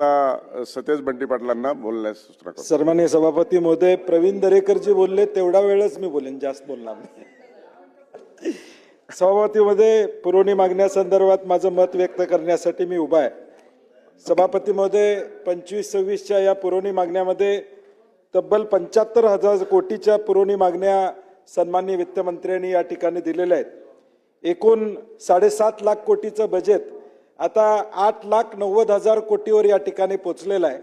आता सतेज बंटी पाटलांना बोलण्यास सूचना करतो. सन्माननीय सभापती महोदय, प्रवीण दरेकर जी बोलले तेवढा वेळच मी बोलेन, जास्त बोलणार नाही. सभापती महोदय, पुरवणी मागण्यासंदर्भात माझं मत व्यक्त करण्यासाठी मी उभा आहे. सभापती महोदय, 25-26च्या या पुरवणी मागण्यामध्ये तब्बल 75,000 कोटीच्या पुरवणी मागण्या सन्माननीय वित्तमंत्र्यांनी या ठिकाणी दिलेल्या आहेत. एकूण 7.5 लाख कोटीचं बजेट आता 8,90,000 कोटीवर या ठिकाणी पोचलेलं आहे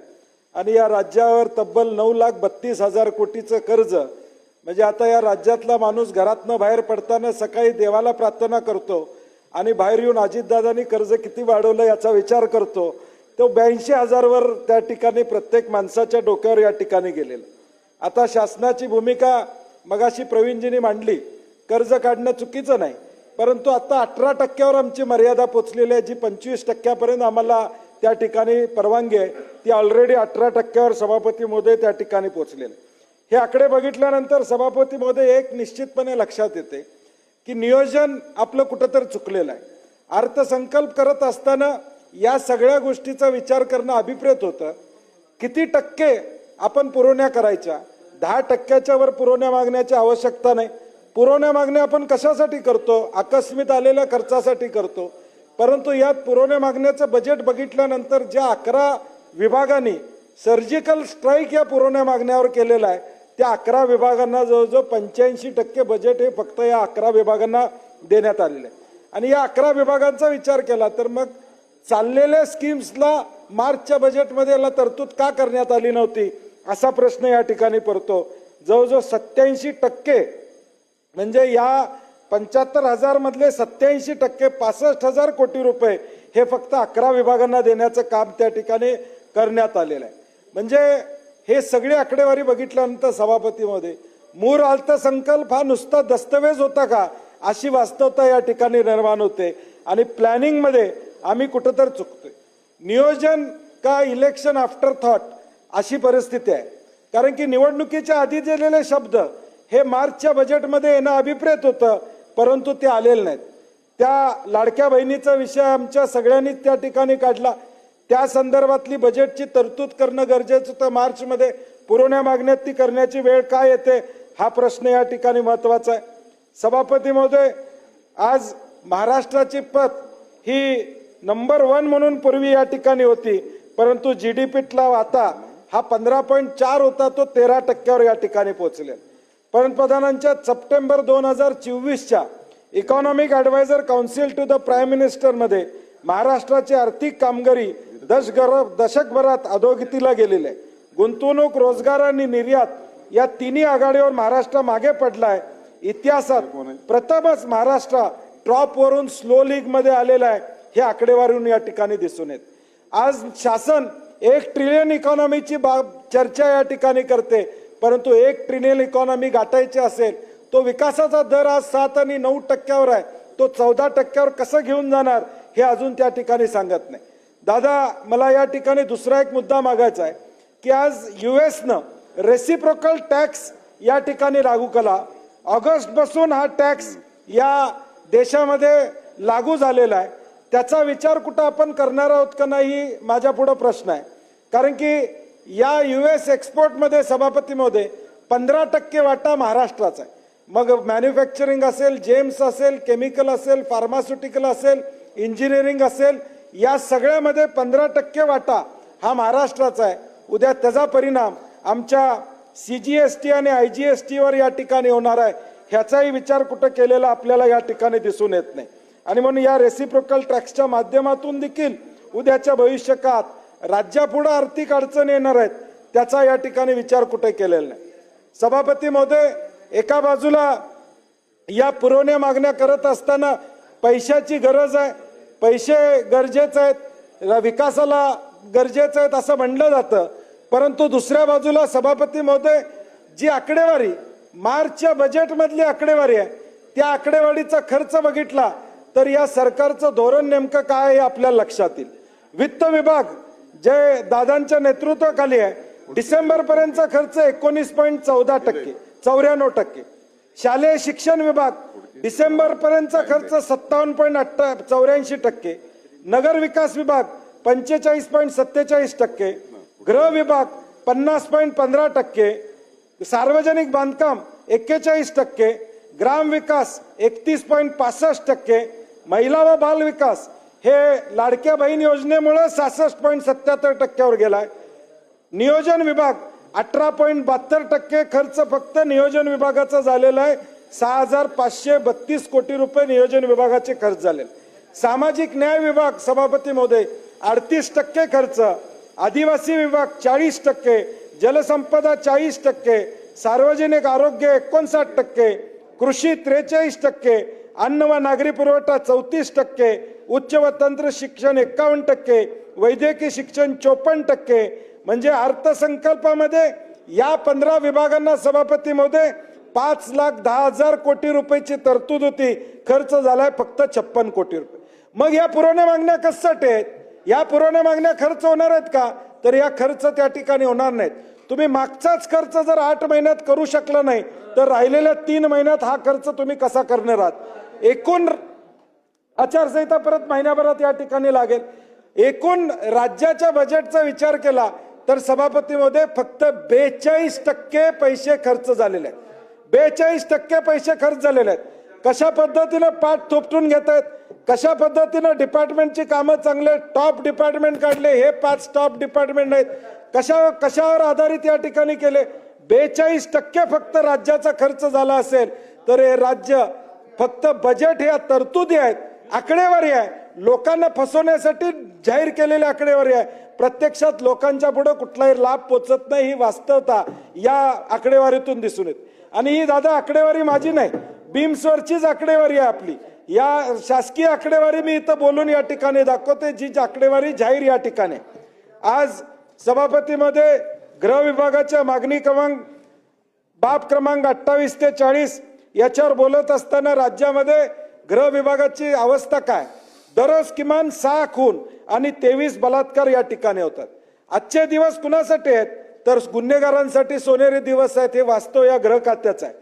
आणि या राज्यावर तब्बल 9,32,000 कोटीचं कर्ज. म्हणजे आता या राज्यातला माणूस घरातनं बाहेर पडताना सकाळी देवाला प्रार्थना करतो आणि बाहेर येऊन अजितदादांनी कर्ज किती वाढवलं याचा विचार करतो. तो 82,000वर त्या ठिकाणी प्रत्येक माणसाच्या डोक्यावर या ठिकाणी गेलेलं. आता शासनाची भूमिका मगाशी प्रवीणजींनी मांडली, कर्ज काढणं चुकीचं नाही, परंतु आता 18% आमची मर्यादा पोचलेली आहे. जी 25% आम्हाला त्या ठिकाणी परवानगी आहे ती ऑलरेडी 18% सभापती महोदय त्या ठिकाणी पोचलेले. हे आकडे बघितल्यानंतर सभापती महोदय एक निश्चितपणे लक्षात येते की नियोजन आपलं कुठंतरी चुकलेलं आहे. अर्थसंकल्प करत असताना या सगळ्या गोष्टीचा विचार करणं अभिप्रेत होतं. किती टक्के आपण पुरवण्या करायच्या? 10%च्या वर पुरवण्या मागण्याची आवश्यकता नाही. पुरवण्या मागण्या आपण कशासाठी करतो? आकस्मित आलेल्या खर्चासाठी करतो. परंतु यात पुरवण्या मागण्याचं बजेट बघितल्यानंतर ज्या 11 विभागांनी सर्जिकल स्ट्राईक या पुरवण्या मागण्यावर केलेला आहे त्या 11 विभागांना जवळजवळ 85% बजेट हे फक्त या 11 विभागांना देण्यात आलेलं आहे. आणि या 11 विभागांचा विचार केला तर मग चाललेल्या स्कीम्सला मार्चच्या बजेटमध्ये याला तरतूद का करण्यात आली नव्हती असा प्रश्न या ठिकाणी पडतो. जवळजवळ 87% म्हणजे या 75,000 मधले 87% 65,000 कोटी रुपये हे फक्त 11 विभागांना देण्याचं काम त्या ठिकाणी करण्यात आलेलं आहे. म्हणजे हे सगळे आकडेवारी बघितल्यानंतर सभापती महोदय, मूळ अर्थसंकल्प हा नुसता दस्तवेज होता का अशी वास्तवता या ठिकाणी निर्माण होते आणि प्लॅनिंग मध्ये आम्ही कुठंतरी चुकतोय. नियोजन का इलेक्शन आफ्टर थॉट अशी परिस्थिती आहे. कारण की निवडणुकीच्या आधी दिलेले शब्द हे मार्चच्या बजेटमध्ये येणं अभिप्रेत होतं, परंतु ते आलेले नाहीत. त्या लाडक्या बहिणीचा विषय आमच्या सगळ्यांनीच त्या ठिकाणी काढला. त्या संदर्भातली बजेटची तरतूद करणं गरजेचं होतं. मार्चमध्ये पुरवण्या मागण्यात ती करण्याची वेळ काय येते हा प्रश्न या ठिकाणी महत्वाचा आहे. सभापती महोदय, आज महाराष्ट्राची पत ही नंबर 1 म्हणून पूर्वी या ठिकाणी होती, परंतु GDPतला वाटा हा 15.4 होता, तो 13%वर या ठिकाणी पोहोचले. पंतप्रधानांच्या सप्टेंबर 2024च्या economic advisory council to the prime minister मध्ये महाराष्ट्राची आर्थिक कामगिरी दशकभरात अधोगतीला गेलेली आहे. गुंतवणूक, रोजगार आणि निर्यात या तिन्ही आघाडीवर महाराष्ट्र मागे पडला आहे. इतिहासात प्रथमच महाराष्ट्र टॉप वरून स्लो लीग मध्ये आलेला आहे. हे आकडेवारीवरून या ठिकाणी दिसून येत. आज शासन 1 ट्रिलियन इकॉनॉमीची चर्चा या ठिकाणी करते, परंतु 1 ट्रिलियन इकॉनॉमी गाठायची असेल तो विकासाचा दर आज 7 आणि 9%वर आहे, तो 14%वर कसं घेऊन जाणार हे अजून त्या ठिकाणी सांगत नाही. दादा, मला या ठिकाणी दुसरा एक मुद्दा मागायचा आहे की आज US रेसिप्रोकल टॅक्स या ठिकाणी लागू केला. ऑगस्ट पासून हा टॅक्स या देशामध्ये लागू झालेला आहे. त्याचा विचार कुठं आपण करणार आहोत का नाही माझ्या पुढे प्रश्न आहे. कारण की या US एक्सपोर्टमध्ये सभापती मध्ये 15% वाटा महाराष्ट्राचा आहे. मग मॅन्युफॅक्चरिंग असेल, जेम्स असेल, केमिकल असेल, फार्मास्युटिकल असेल, इंजिनिअरिंग असेल, या सगळ्यामध्ये 15% वाटा हा महाराष्ट्राचा आहे. उद्या त्याचा परिणाम आमच्या CGST आणि IGST वर या ठिकाणी होणार आहे. ह्याचाही विचार कुठं केलेला आपल्याला या ठिकाणी दिसून येत नाही. आणि म्हणून या रेसिप्रोकल टॅक्सच्या माध्यमातून देखील उद्याच्या भविष्यकाळात राज्यापुढे आर्थिक अडचण येणार आहेत, त्याचा या ठिकाणी विचार कुठे केलेला नाही. सभापती महोदय, एका बाजूला या पुरवण्या मागण्या करत असताना पैशाची गरज आहे, पैसे गरजेचे आहेत, विकासाला गरजेचे आहेत असं म्हणलं जातं, परंतु दुसऱ्या बाजूला सभापती महोदय जी आकडेवारी मार्चच्या बजेटमधली आकडेवारी आहे त्या आकडेवारीचा खर्च बघितला तर या सरकारचं धोरण नेमकं काय हे आपल्याला लक्षात येईल. वित्त विभाग जे दादांच्या नेतृत्वाखाली आहे, डिसेंबर पर्यंतचा खर्च 19.14%, 94%. शालेय शिक्षण विभाग डिसेंबर पर्यंतचा खर्च 57.84%. नगर विकास विभाग 45.47%, गृह विभाग 50.15%, सार्वजनिक बांधकाम 41%, ग्राम विकास 31.65%, महिला व बाल विकास हे लाडक्या बहीण योजनेमुळे 66.77%वर गेलाय. नियोजन विभाग 18.72% खर्च फक्त नियोजन विभागाचा झालेला आहे. 6,532 कोटी रुपये नियोजन विभागाचे खर्च झाले. सामाजिक न्याय विभाग सभापती महोदय 38% खर्च, आदिवासी विभाग 40%, जलसंपदा 40%, सार्वजनिक आरोग्य 59%, कृषी 43%, अन्न व नागरी पुरवठा 34%, उच्च व तंत्र शिक्षण 51%, वैद्यकीय शिक्षण 54%. म्हणजे अर्थसंकल्पामध्ये या 15 विभागांना सभापती महोदय 5,10,000 कोटी रुपयाची तरतूद होती. खर्च झालाय फक्त 56 कोटी रुपये. मग या पुरवण्या मागण्या कशासाठी आहेत? या पुरवण्या मागण्या खर्च होणार आहेत का? तर या खर्च त्या ठिकाणी होणार नाहीत. तुम्ही मागचाच खर्च जर 8 महिन्यात करू शकला नाही तर राहिलेल्या 3 महिन्यात हा खर्च तुम्ही कसा करणार आहात? एकूण आचारसंहिता परत महिन्याभरात या ठिकाणी लागेल. एकूण राज्याच्या बजेटचा विचार केला तर सभापती महोदय फक्त 42% पैसे खर्च झालेले आहेत. 42% पैसे खर्च झालेले आहेत. कशा पद्धतीने पाठ थोपटून घेत आहेत, कशा पद्धतीने डिपार्टमेंटची कामं चांगले टॉप डिपार्टमेंट काढले, हे 5 टॉप डिपार्टमेंट आहेत, कशावर आधारित या ठिकाणी केले. 42% फक्त राज्याचा खर्च झाला असेल तर हे राज्य फक्त बजेट हे तरतुदी आहेत, आकडेवारी आहे, लोकांना फसवण्यासाठी जाहीर केलेली आकडेवारी आहे. प्रत्यक्षात लोकांच्या पुढे कुठलाही लाभ पोचत नाही. ही वास्तवता या आकडेवारीतून दिसून येते. आणि ही दादा आकडेवारी माझी नाही, बीम्सवरचीच आकडेवारी आहे आपली. या शासकीय आकडेवारी मी इथं बोलून या ठिकाणी दाखवते, जी आकडेवारी जाहीर या ठिकाणी. आज सभापतीमध्ये गृह विभागाच्या मागणी बाब क्रमांक 28 ते 40 याच्यावर बोलत असताना राज्यामध्ये गृह विभागाची अवस्था काय? दररोज किमान 6 खून आणि 23 बलात्कार या ठिकाणी होतात. आजचे दिवस कुणासाठी आहेत? तर गुन्हेगारांसाठी सोनेरी दिवस आहेत. हे वास्तव या गृह खात्याचं आहे.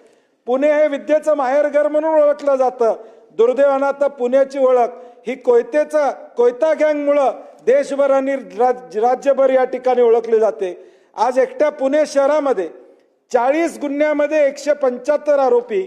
पुणे हे विद्येचं माहेरघर म्हणून ओळखलं जातं. दुर्दैवानं आता पुण्याची ओळख ही कोयता गँगमुळं देशभर आणि राज्यभर या ठिकाणी ओळखली जाते. आज एकट्या पुणे शहरामध्ये 40 गुन्ह्यामध्ये 175 आरोपी,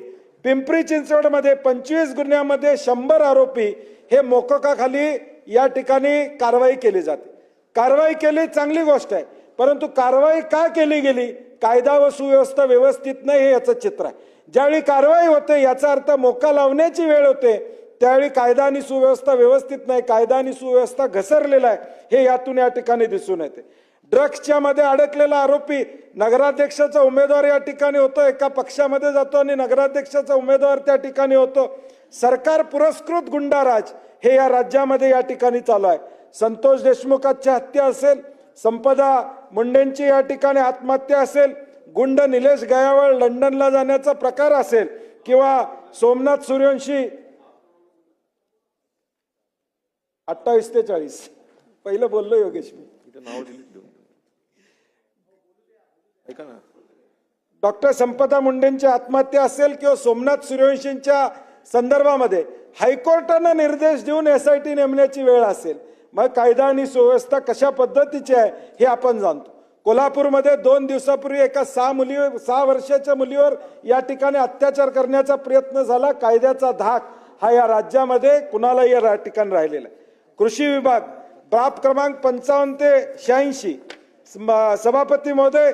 पिंपरी चिंचवडमध्ये 25 गुन्ह्यामध्ये 100 आरोपी हे मोकोकाखाली या ठिकाणी कारवाई केली जाते. कारवाई केली चांगली गोष्ट आहे, परंतु कारवाई का केली गेली? कायदा व सुव्यवस्था व्यवस्थित नाही हे याचं चित्र आहे. ज्यावेळी कारवाई होते याचा अर्थ मोका लावण्याची वेळ होते, त्यावेळी कायदा आणि सुव्यवस्था व्यवस्थित नाही, कायदा आणि सुव्यवस्था घसरलेला आहे हे यातून या ठिकाणी दिसून येते. ड्रग्सच्या मध्ये अडकलेला आरोपी नगराध्यक्षाचा उमेदवार या ठिकाणी होतो, एका पक्षामध्ये जातो आणि नगराध्यक्षाचा उमेदवार त्या ठिकाणी होतो. सरकार पुरस्कृत गुंडाराज हे या राज्यामध्ये या ठिकाणी चालू आहे. संतोष देशमुखांची हत्या असेल, संपदा मुंडेंची या ठिकाणी आत्महत्या असेल, गुंड निलेश गयावळ लंडनला जाण्याचा प्रकार असेल, किंवा सोमनाथ सूर्यवंशी 28 ते 40 पहिलं बोललो योगेश मी. डॉक्टर संपदा मुंडेंची आत्महत्या असेल किंवा सोमनाथ सूर्यवंशींच्या संदर्भामध्ये हायकोर्टानं निर्देश देऊन SIT नेमण्याची वेळ असेल, मग कायदा आणि सुव्यवस्था कशा पद्धतीची आहे हे आपण जाणतो. कोल्हापूरमध्ये 2 दिवसापूर्वी एका 6 वर्षाच्या मुलीवर या ठिकाणी अत्याचार करण्याचा प्रयत्न झाला. कायद्याचा धाक हा या राज्यामध्ये कुणालाही या ठिकाणी राहिलेला आहे. कृषी विभाग बाब क्रमांक 55 ते 86 सभापती महोदय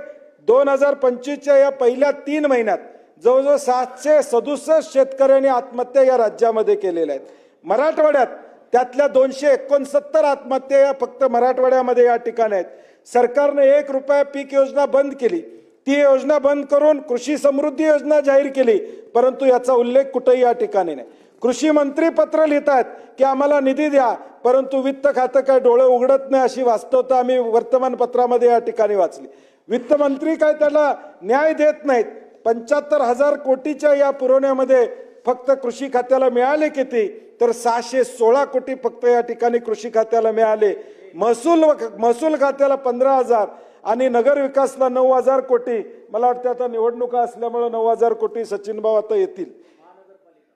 2025च्या या पहिल्या 3 महिन्यात जवळजवळ 767 शेतकऱ्यांनी आत्महत्या या राज्यामध्ये केलेल्या आहेत. मराठवाड्यात त्यातल्या 269 आत्महत्या या फक्त मराठवाड्यामध्ये या ठिकाणी आहेत. सरकारने 1 रुपया पीक योजना बंद केली. ती योजना बंद करून कृषी समृद्धी योजना जाहीर केली, परंतु याचा उल्लेख कुठेही या ठिकाणी नाही. कृषी मंत्री पत्र लिहितात की आम्हाला निधी द्या, परंतु वित्त खातं काय डोळे उघडत नाही, अशी वास्तवता आम्ही वर्तमानपत्रामध्ये या ठिकाणी वाचली. वित्त मंत्री काय त्याला न्याय देत नाहीत. 75,000 कोटीच्या या पुरवण्यामध्ये फक्त कृषी खात्याला मिळाले किती? तर 616 कोटी फक्त या ठिकाणी कृषी खात्याला मिळाले. महसूल खात्याला 15,000 आणि नगर विकासला 9,000 कोटी. मला वाटतं आता निवडणुका असल्यामुळे 9,000 कोटी सचिन भाऊ आता येतील.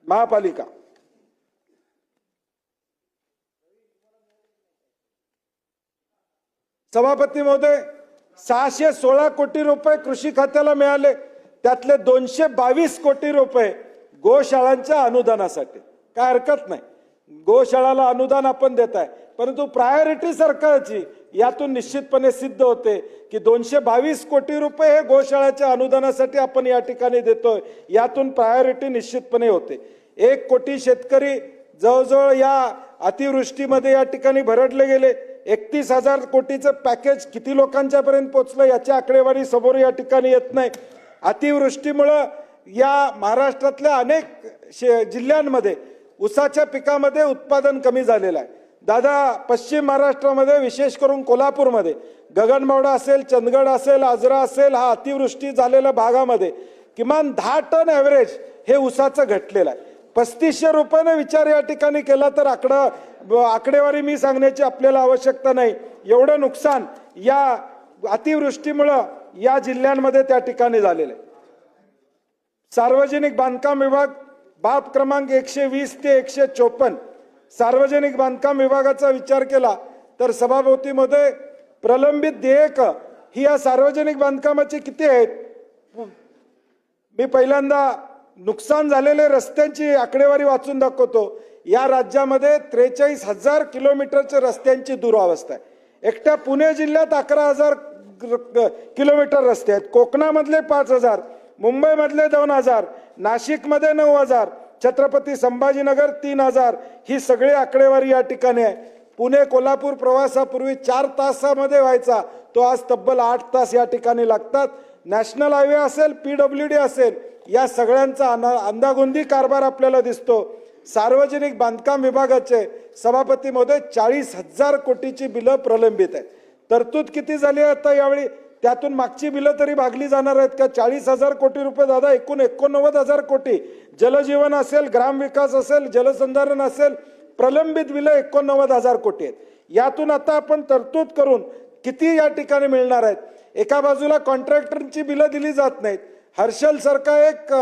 महापालिका सभापती महोदय, 616 कोटी रुपये कृषी खात्याला मिळाले, त्यातले 222 कोटी रुपये गोशाळांच्या अनुदानासाठी. काय हरकत नाही, गोशाळाला अनुदान आपण देत आहे, परंतु प्रायोरिटी सरकारची यातून निश्चितपणे सिद्ध होते की 222 कोटी रुपये हे गोशाळाच्या अनुदानासाठी आपण या ठिकाणी देतोय. यातून प्रायोरिटी निश्चितपणे होते. 1 कोटी शेतकरी जवळजवळ या अतिवृष्टीमध्ये या ठिकाणी भरडले गेले. 31,000 कोटीचं पॅकेज किती लोकांच्या पर्यंत पोहोचलं याची आकडेवारी समोर या ठिकाणी येत नाही. अतिवृष्टीमुळं या महाराष्ट्रातल्या अनेक जिल्ह्यांमध्ये ऊसाच्या पिकामध्ये उत्पादन कमी झालेलं आहे. दादा, पश्चिम महाराष्ट्रामध्ये विशेष करून कोल्हापूरमध्ये गगनबावडा असेल, चंदगड असेल, आजरा असेल, हा अतिवृष्टी झालेल्या भागामध्ये किमान 10 टन ॲव्हरेज हे ऊसाचं घटलेलं आहे. 3500 रुपयाने विचार या ठिकाणी केला तर आकडेवारी मी सांगण्याची आपल्याला आवश्यकता नाही. एवढं नुकसान या अतिवृष्टीमुळं या जिल्ह्यांमध्ये त्या ठिकाणी झालेलं आहे. सार्वजनिक बांधकाम विभाग बाब क्रमांक 120 ते 154 सार्वजनिक बांधकाम विभागाचा विचार केला तर सभापती मध्ये प्रलंबित देयक ही या सार्वजनिक बांधकामाची किती आहेत? मी पहिल्यांदा नुकसान झालेले रस्त्यांची आकडेवारी वाचून दाखवतो. या राज्यामध्ये 43,000 किलोमीटरच्या रस्त्यांची दुरावस्था आहे. एकट्या पुणे जिल्ह्यात 11,000 किलोमीटर रस्ते आहेत. कोकणामधले 5,000, मुंबईमधले 2,000, नाशिकमध्ये 9,000, छत्रपती संभाजीनगर 3,000 ही सगळी आकडेवारी या ठिकाणी आहे. पुणे कोल्हापूर प्रवासापूर्वी 4 तासामध्ये व्हायचा तो आज तब्बल 8 तास या ठिकाणी लागतात. नॅशनल हायवे असेल, PWD असेल, या सगळ्यांचा अंदागोंदी कारभार आपल्याला दिसतो. सार्वजनिक बांधकाम विभागाचे सभापती महोदय 40,000 कोटीची बिलं प्रलंबित आहेत. तरतूद किती झाली आहे आता यावेळी? त्यातून मागची बिलं तरी भागली जाणार आहेत का? 40,000 कोटी रुपये दादा, एकूण 89,000 कोटी. जलजीवन असेल, ग्रामविकास असेल, जलसंधारण असेल, प्रलंबित बिलं 89,000 कोटी आहेत. यातून आता आपण तरतूद करून किती या ठिकाणी मिळणार आहेत? एका बाजूला कॉन्ट्रॅक्टरची बिलं दिली जात नाहीत. हर्षल सारखा एक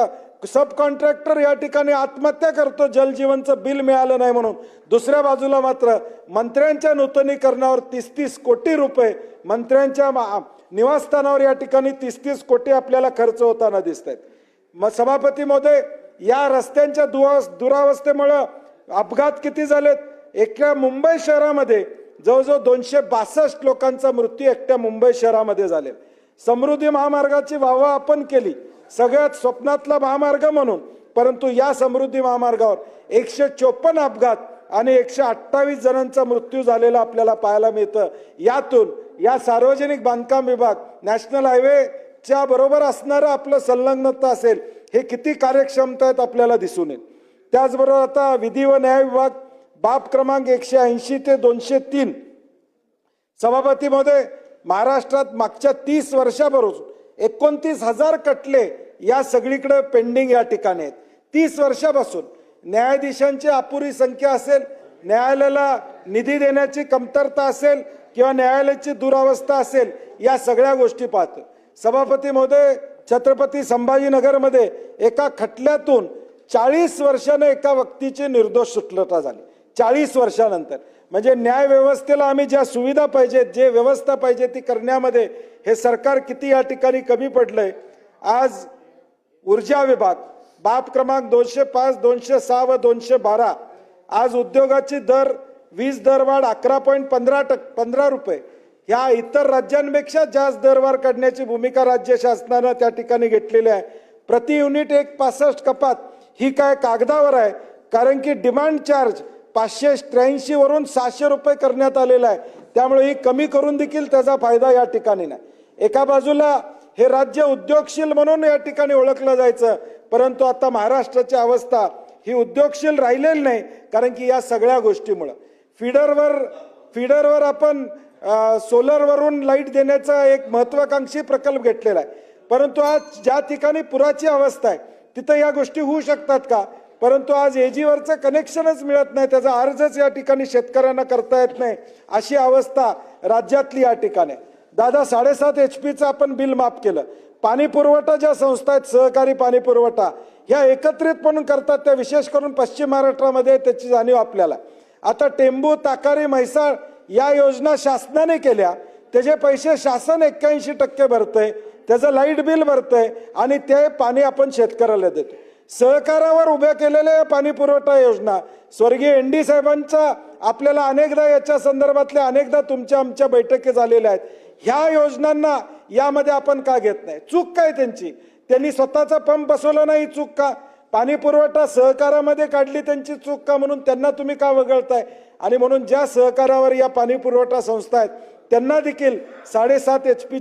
सब कॉन्ट्रॅक्टर या ठिकाणी आत्महत्या करतो जलजीवनचं बिल मिळालं नाही म्हणून. दुसऱ्या बाजूला मात्र मंत्र्यांच्या नूतनीकरणावर 30-30 कोटी रुपये, मंत्र्यांच्या निवासस्थानावर या ठिकाणी 30-30 कोटी आपल्याला खर्च होताना दिसत आहेत. मग सभापती महोदय, या रस्त्यांच्या दुरावस्थेमुळं अपघात किती झालेत? एकट्या मुंबई शहरामध्ये जवळजवळ 262 लोकांचा मृत्यू एकट्या मुंबई शहरामध्ये झाले. समृद्धी महामार्गाची वाहवा आपण केली, सगळ्यात स्वप्नातला महामार्ग म्हणून, परंतु या समृद्धी महामार्गावर 154 अपघात आणि 128 जणांचा मृत्यू झालेला आपल्याला पाहायला मिळतं. यातून या सार्वजनिक बांधकाम विभाग, नॅशनल हायवेच्या बरोबर असणारं आपलं संलग्नता असेल, हे किती कार्यक्षमता आहेत आपल्याला दिसून येईल. त्याचबरोबर आता विधी व न्याय विभाग बाब क्रमांक 180 ते 203 सभापती महोदय, महाराष्ट्रात मागच्या 30 वर्षापासून 29,000 खटले या सगळीकडे पेंडिंग या ठिकाणी आहेत. 30 वर्षापासून न्यायाधीशांची अपुरी संख्या असेल, न्यायालयाला निधी देण्याची कमतरता असेल किंवा न्यायालयाची दुरावस्था असेल, या सगळ्या गोष्टी पाहतो. सभापती महोदय, छत्रपती संभाजीनगरमध्ये एका खटल्यातून 40 वर्षाने एका व्यक्तीची निर्दोष सुटका झाली. 40 वर्षानंतर. म्हणजे न्याय व्यवस्थेला आम्ही ज्या सुविधा पाहिजेत, जे व्यवस्था पाहिजे ती करण्यामध्ये हे सरकार किती या ठिकाणी कमी पडलंय. आज ऊर्जा विभाग बाब क्रमांक 205, 206 व 212 आज उद्योगाची वीज दरवाढ 11.15 रुपये, ह्या इतर राज्यांपेक्षा जास्त दरवाढ काढण्याची भूमिका राज्य शासनानं त्या ठिकाणी घेतलेली आहे. प्रति युनिट 1.65 कपात ही काय कागदावर आहे, कारण की डिमांड चार्ज 583 वरून 600 रुपये करण्यात आलेला आहे. त्यामुळे ही कमी करून देखील त्याचा फायदा या ठिकाणी नाही. एका बाजूला हे राज्य उद्योगशील म्हणून या ठिकाणी ओळखलं जायचं, परंतु आता महाराष्ट्राची अवस्था ही उद्योगशील राहिलेली नाही, कारण की या सगळ्या गोष्टीमुळे फीडरवर आपण सोलरवरून लाईट देण्याचा एक महत्वाकांक्षी प्रकल्प घेतलेला आहे. परंतु आज ज्या ठिकाणी पुराची अवस्था आहे तिथं या गोष्टी होऊ शकतात का? परंतु आज एजीवरचं कनेक्शनच मिळत नाही, त्याचा अर्जच या ठिकाणी शेतकऱ्यांना करता येत नाही, अशी अवस्था राज्यातली या ठिकाणी. दादा, 7.5 HP आपण बिल माफ केलं. पाणी पुरवठा ज्या संस्था आहेत, सहकारी पाणी पुरवठा, ह्या एकत्रित म्हणून करतात, त्या विशेष करून पश्चिम महाराष्ट्रामध्ये त्याची जाणीव आपल्याला. आता टेंबू, ताकारी, म्हैसाळ या योजना शासनाने केल्या, त्याचे पैसे शासन 81% भरतंय, त्याचं लाईट बिल भरतंय आणि ते पाणी आपण शेतकऱ्याला देतो. सहकारावर उभ्या केलेल्या पाणी पुरवठा योजना स्वर्गीय एनडी साहेबांचा आपल्याला अनेकदा याच्या संदर्भातल्या अनेकदा तुमच्या आमच्या बैठकी झालेल्या आहेत. ह्या योजनांना यामध्ये आपण का घेत नाही? चूक काय त्यांची? त्यांनी स्वतःचा पंप बसवला नाही, चूक का? पाणी पुरवठा सहकारामध्ये काढली, त्यांची चूक का? म्हणून त्यांना तुम्ही का वगळताय? आणि म्हणून ज्या सहकारावर या पाणी पुरवठा संस्था आहेत त्यांना देखील 7.5 HP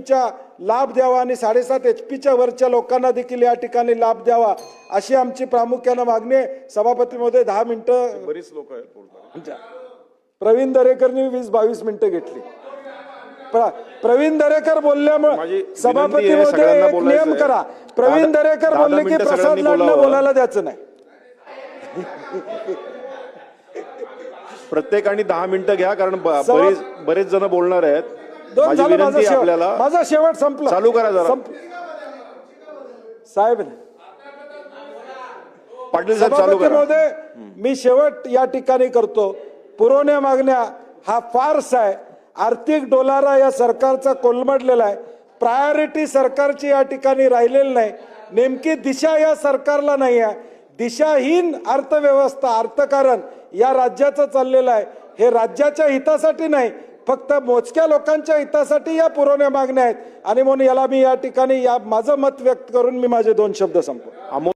लाभ द्यावा आणि 7.5 HP वरच्या लोकांना देखील या ठिकाणी लाभ द्यावा अशी आमची प्रामुख्यानं मागणी आहे. सभापती महोदय 10 मिनिटं. बरीच लोक आहेत बोलतात. प्रवीण दरेकरनी 20-22 मिनिटं घेतली. प्रवीण दरेकर बोलल्यामुळे सभापती महोदय एक नियम करा, प्रवीण दरेकर बोलले की प्रसाद लाडला बोलायला द्यायचं नाही. प्रत्येकाने 10 मिनिटं घ्या, कारण बरेच जण बोलणार आहेत. माझी झालं, विनंती आहे आपल्याला. माझा शेवट संपला. चालू करा जरा. साहेब पाटील साहेब चालू करा. महोदय मी शेवट या ठिकाणी करतो. पुरवण्या मागण्या हा फार्स आहे, आर्थिक डोलारा या सरकारचा कोलमडलेला आहे. प्रायोरिटी सरकारची या ठिकाणी राहिलेली नाही. नेमकी दिशा या सरकारला नाही आहे. दिशाहीन अर्थव्यवस्था, अर्थकारण या राज्याचं चाललेलं आहे. हे राज्याच्या हितासाठी नाही, फक्त मोजक्या लोकांच्या हितासाठी या पुरवण्या मागण्या आहेत. आणि म्हणून याला मी या ठिकाणी माझं मत व्यक्त करून मी माझे 2 शब्द संपवतो.